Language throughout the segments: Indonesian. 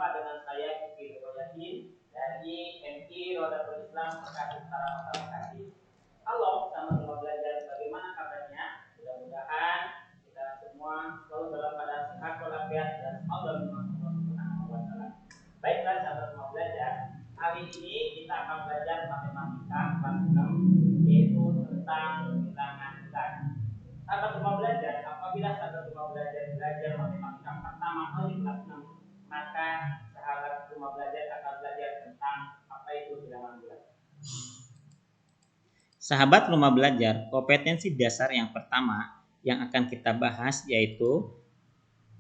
Berjumpa dengan saya Kiki Yasin dari MI Rodatul Islam Bekasi Utara Kota Bekasi. Halo, selamat jumpa belajar. Bagaimana kabarnya? Mudah-mudahan kita semua selalu dalam keadaan sehat walafiat dan Allah Subhanahu wa taala. Baiklah, sahabat semua belajar. Hari ini kita akan belajar matematika kelas 6, yaitu tentang bilangan bulat. Sahabat semua belajar, apabila sahabat semua belajar matematika pertama kali kelas 6, maka sahabat semua belajar akan belajar tentang apa itu bilangan bulat. Sahabat rumah belajar, kompetensi dasar yang pertama yang akan kita bahas yaitu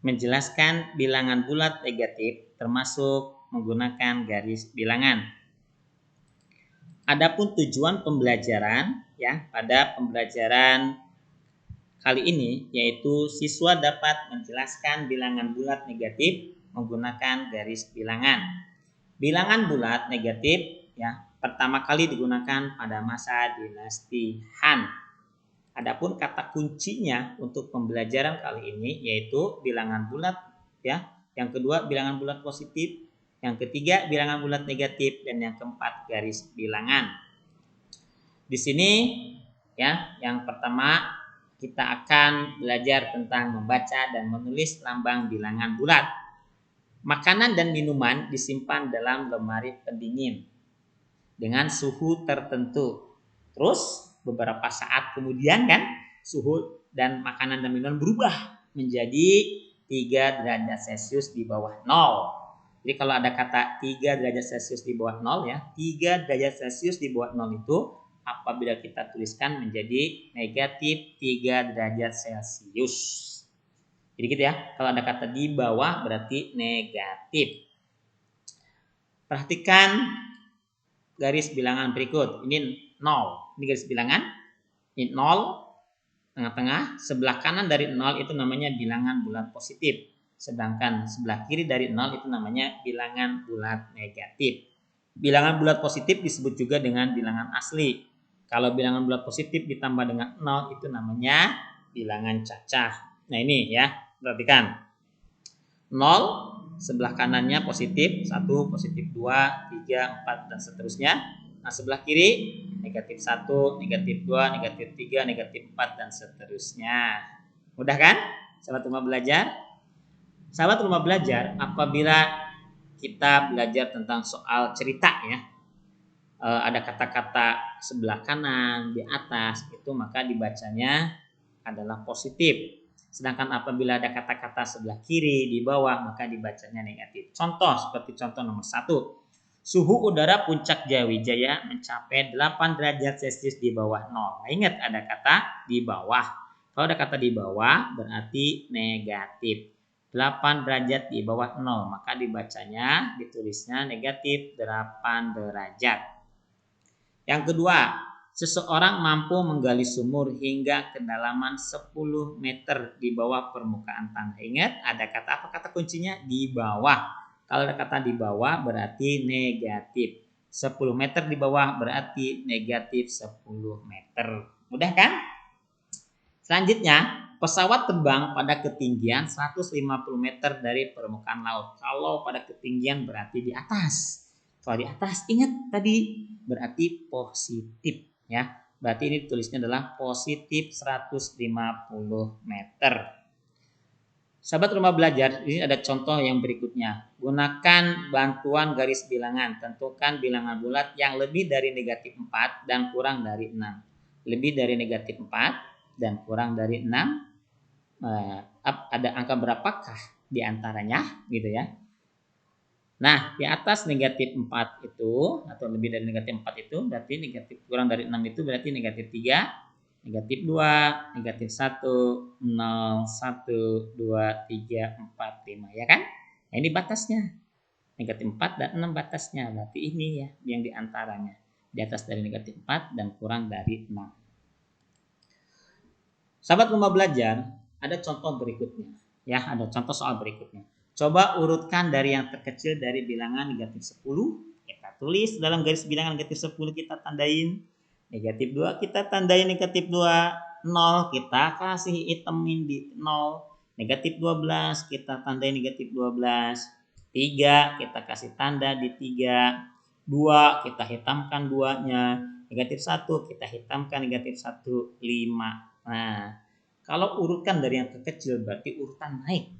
menjelaskan bilangan bulat negatif termasuk menggunakan garis bilangan. Adapun tujuan pembelajaran pada pembelajaran kali ini yaitu siswa dapat menjelaskan bilangan bulat negatif menggunakan garis bilangan. Bilangan bulat negatif pertama kali digunakan pada masa dinasti Han. Adapun kata kuncinya untuk pembelajaran kali ini yaitu bilangan bulat Yang kedua bilangan bulat positif, yang ketiga bilangan bulat negatif, dan yang keempat garis bilangan. Di sini yang pertama kita akan belajar tentang membaca dan menulis lambang bilangan bulat. Makanan dan minuman disimpan dalam lemari pendingin dengan suhu tertentu. Terus beberapa saat kemudian suhu dan makanan dan minuman berubah menjadi 3 derajat Celcius di bawah 0. Jadi kalau ada kata 3 derajat Celcius di bawah 0 3 derajat Celcius di bawah 0 itu apabila kita tuliskan menjadi negatif 3 derajat Celcius. Jadi gitu kalau ada kata di bawah berarti negatif. Perhatikan garis bilangan berikut. Ini 0. Ini garis bilangan. Ini 0. Tengah-tengah. Sebelah kanan dari 0 itu namanya bilangan bulat positif. Sedangkan sebelah kiri dari 0 itu namanya bilangan bulat negatif. Bilangan bulat positif disebut juga dengan bilangan asli. Kalau bilangan bulat positif ditambah dengan 0 itu namanya bilangan cacah. Nah ini perhatikan. 0 sebelah kanannya positif 1, positif 2, 3, 4 dan seterusnya. Nah sebelah kiri negatif 1, negatif 2, negatif 3, negatif 4 dan seterusnya. Mudah kan sahabat rumah belajar? Sahabat rumah belajar, apabila kita belajar tentang soal cerita ada kata-kata sebelah kanan di atas itu maka dibacanya adalah positif. Sedangkan apabila ada kata-kata sebelah kiri di bawah maka dibacanya negatif. Contoh seperti contoh nomor 1. Suhu udara puncak Jayawijaya mencapai 8 derajat Celcius di bawah 0. Nah, ingat ada kata di bawah. Kalau ada kata di bawah berarti negatif. 8 derajat di bawah 0 maka dibacanya ditulisnya negatif 8 derajat. Yang kedua, seseorang mampu menggali sumur hingga kedalaman 10 meter di bawah permukaan tanah. Ingat ada kata apa kata kuncinya? Di bawah. Kalau ada kata di bawah berarti negatif. 10 meter di bawah berarti negatif 10 meter. Mudah kan? Selanjutnya, pesawat terbang pada ketinggian 150 meter dari permukaan laut. Kalau pada ketinggian berarti di atas. Kalau di atas ingat tadi berarti positif Berarti ini tulisnya adalah positif 150 meter. Sahabat rumah belajar, ini ada contoh yang berikutnya. Gunakan bantuan garis bilangan. Tentukan bilangan bulat yang lebih dari negatif 4 dan kurang dari 6. Lebih dari negatif 4 dan kurang dari 6. Ada angka berapakah di antaranya gitu Nah, di atas negatif 4 itu atau lebih dari negatif 4 itu berarti negatif kurang dari 6 itu berarti negatif 3, negatif 2, negatif 1, 0, 1, 2, 3, 4, 5 kan? Nah, ini batasnya. Negatif 4 dan 6 batasnya. Berarti ini yang di antaranya. Di atas dari negatif 4 dan kurang dari 6. Sahabat rumah belajar, ada contoh berikutnya. Ada contoh soal berikutnya. Coba urutkan dari yang terkecil dari bilangan negatif 10. Kita tulis dalam garis bilangan negatif 10 kita tandain. Negatif 2 kita tandain negatif 2. 0 kita kasih hitamin di 0. Negatif 12 kita tandain negatif 12. 3 kita kasih tanda di 3, 2 kita hitamkan 2-nya, negatif 1 kita hitamkan negatif 1, 5. Nah, kalau urutkan dari yang terkecil berarti urutan naik.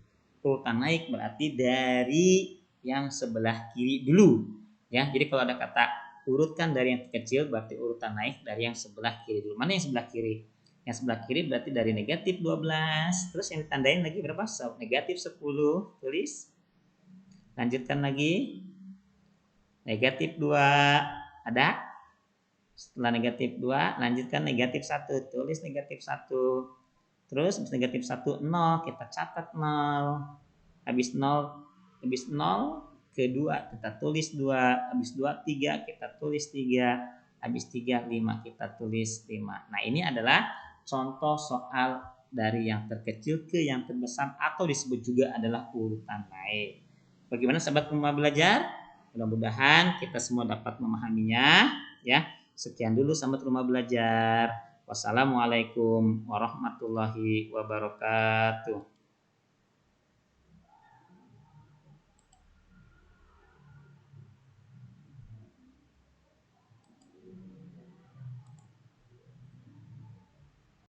Urutan naik berarti dari yang sebelah kiri dulu. Ya, jadi kalau ada kata urutkan dari yang terkecil berarti urutan naik dari yang sebelah kiri dulu. Mana yang sebelah kiri? Yang sebelah kiri berarti dari negatif 12. Terus yang ditandain lagi berapa? Negatif 10. Tulis. Lanjutkan lagi. Negatif 2. Ada? Setelah negatif 2, lanjutkan negatif 1. Tulis negatif 1. Terus habis negatif 1, 0. Kita catat 0. Habis 0 ke 2 kita tulis 2. Habis 2, 3 kita tulis 3. Habis 3, 5 kita tulis 5. Nah, ini adalah contoh soal dari yang terkecil ke yang terbesar atau disebut juga adalah urutan naik. Bagaimana sahabat rumah belajar? Mudah-mudahan kita semua dapat memahaminya ya. Sekian dulu sahabat rumah belajar. Wassalamualaikum warahmatullahi wabarakatuh.